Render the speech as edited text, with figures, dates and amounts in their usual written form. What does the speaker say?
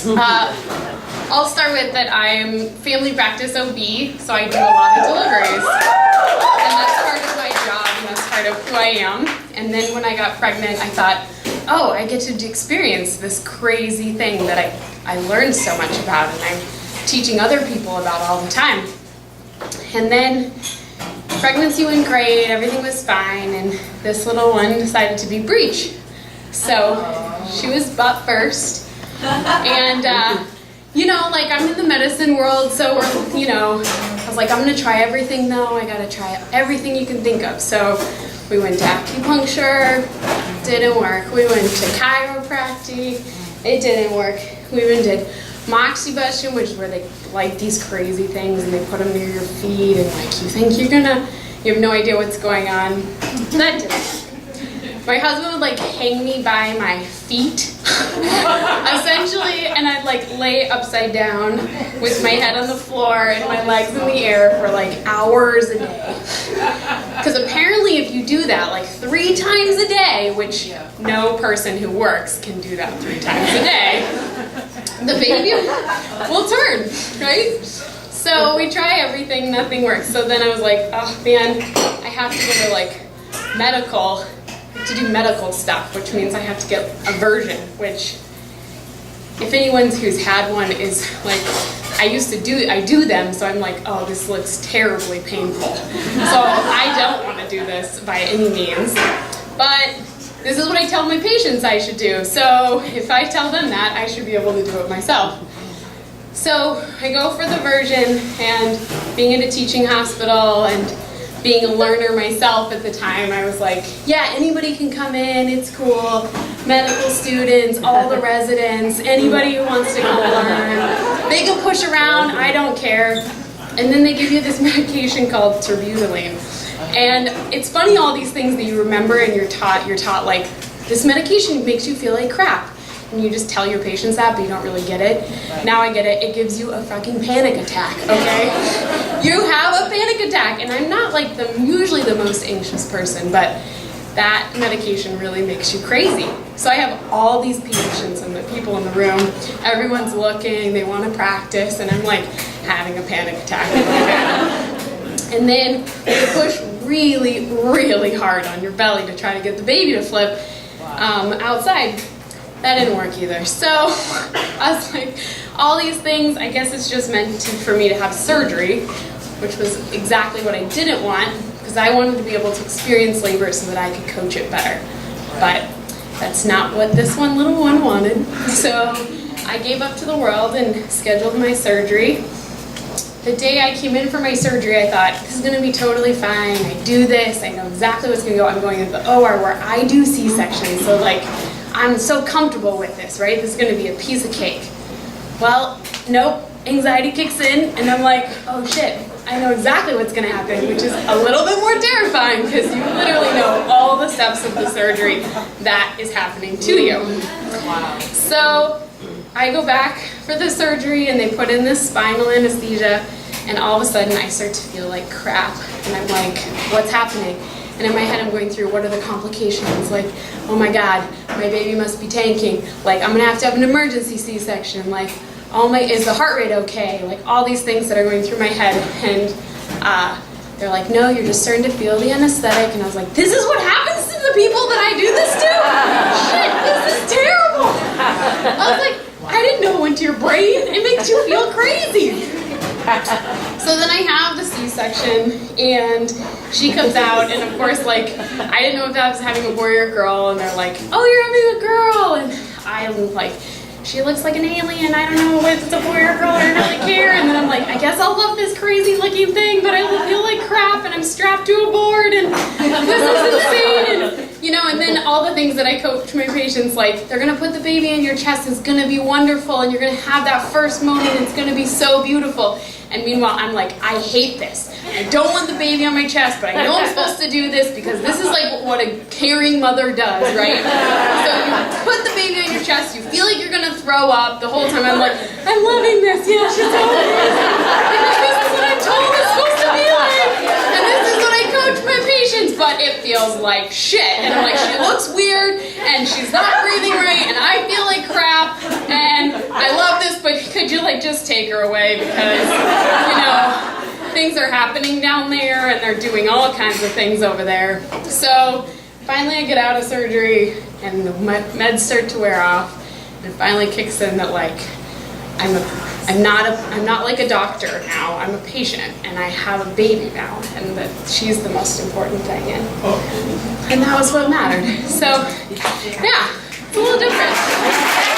I'll start with that I'm family practice OB, so I do a lot of deliveries. And that's part of my job, and that's part of who I am. And then when I got pregnant, I thought, oh, I get to experience this crazy thing that I learned so much about, and I'm teaching other people about all the time. And then pregnancy went great, everything was fine, and this little one decided to be breech. So she was butt first. And you know, like, I'm in the medicine world, so we're, you know, I was like, I'm gonna try everything though. I gotta try everything you can think of. So we went to acupuncture, didn't work. We went to chiropractic, it didn't work. We even did moxibustion, which is where they light these crazy things and they put them near your feet, and like, you think you have no idea what's going on. That didn't work. My husband would like hang me by my feet, essentially, and I'd like lay upside down with my head on the floor and my legs in the air for like hours a day. Because apparently if you do that like 3 times a day, which no person who works can do that 3 times a day, the baby will turn, right? So we try everything, nothing works. So then I was like, oh man, I have to go to like medical, to do medical stuff, which means I have to get a version, which if anyone who's had one is like, I do them, so I'm like, oh, this looks terribly painful. So I don't want to do this by any means, but this is what I tell my patients I should do. So if I tell them that, I should be able to do it myself. So I go for the version, and being in a teaching hospital and being a learner myself at the time, I was like, yeah, anybody can come in, it's cool. Medical students, all the residents, anybody who wants to come learn. They can push around, I don't care. And then they give you this medication called terbutaline. And it's funny, all these things that you remember and you're taught like, this medication makes you feel like crap. And you just tell your patients that, but you don't really get it. Now I get it. It gives you a fucking panic attack, okay? You have a panic attack, and I'm not like usually the most anxious person, but that medication really makes you crazy. So I have all these patients and the people in the room, everyone's looking, they want to practice, and I'm like having a panic attack. And then you push really, really hard on your belly to try to get the baby to flip outside. That didn't work either. So I was like, all these things, I guess it's just meant for me to have surgery, which was exactly what I didn't want, because I wanted to be able to experience labor so that I could coach it better. But that's not what this little one wanted. So I gave up to the world and scheduled my surgery. The day I came in for my surgery, I thought, this is going to be totally fine. I do this. I know exactly what's going to go. I'm going to the OR where I do C-sections. So like, I'm so comfortable with this, right? This is going to be a piece of cake. Well, nope. Anxiety kicks in, and I'm like, oh shit, I know exactly what's going to happen, which is a little bit more terrifying because you literally know all the steps of the surgery that is happening to you. Wow. So I go back for the surgery, and they put in this spinal anesthesia, and all of a sudden I start to feel like crap, and I'm like, what's happening? And in my head I'm going through, what are the complications? Like, oh my God, my baby must be tanking. Like, I'm gonna have to have an emergency C-section. Like, is the heart rate okay? Like, all these things that are going through my head. And they're like, no, you're just starting to feel the anesthetic. And I was like, this is what happens to the people that I do this to? Shit, this is terrible. I was like, I didn't know it went to your brain. It makes you feel crazy. So then I have the C-section, and she comes out, and of course, like, I didn't know if I was having a boy or a girl, and they're like, oh, you're having a girl, and I'm like, she looks like an alien, I don't know if it's a boy or a girl, I don't really care, and then I'm like, I guess I'll love this crazy looking thing, but I feel like crap, and I'm strapped to a board, and this is insane, and, you know, and then all the things that I coach my patients, like, they're gonna put the baby in your chest, it's gonna be wonderful, and you're gonna have that first moment, it's gonna be so beautiful. And meanwhile, I'm like, I hate this. I don't want the baby on my chest, but I know I'm supposed to do this because this is like what a caring mother does, right? So you put the baby on your chest, you feel like you're gonna throw up. The whole time I'm like, I'm loving this. Yeah, she's so amazing. And this is what I'm told it's supposed to be like. And this is what I coach my patients, but it feels like shit. And I'm like, she looks weird, and she's not breathing right, and I feel like crap, and I love take her away because, things are happening down there and they're doing all kinds of things over there. So finally I get out of surgery and the meds start to wear off, and it finally kicks in that like I'm not like a doctor now. I'm a patient, and I have a baby now, and that she's the most important thing, and that was what mattered. So yeah, it's a little different.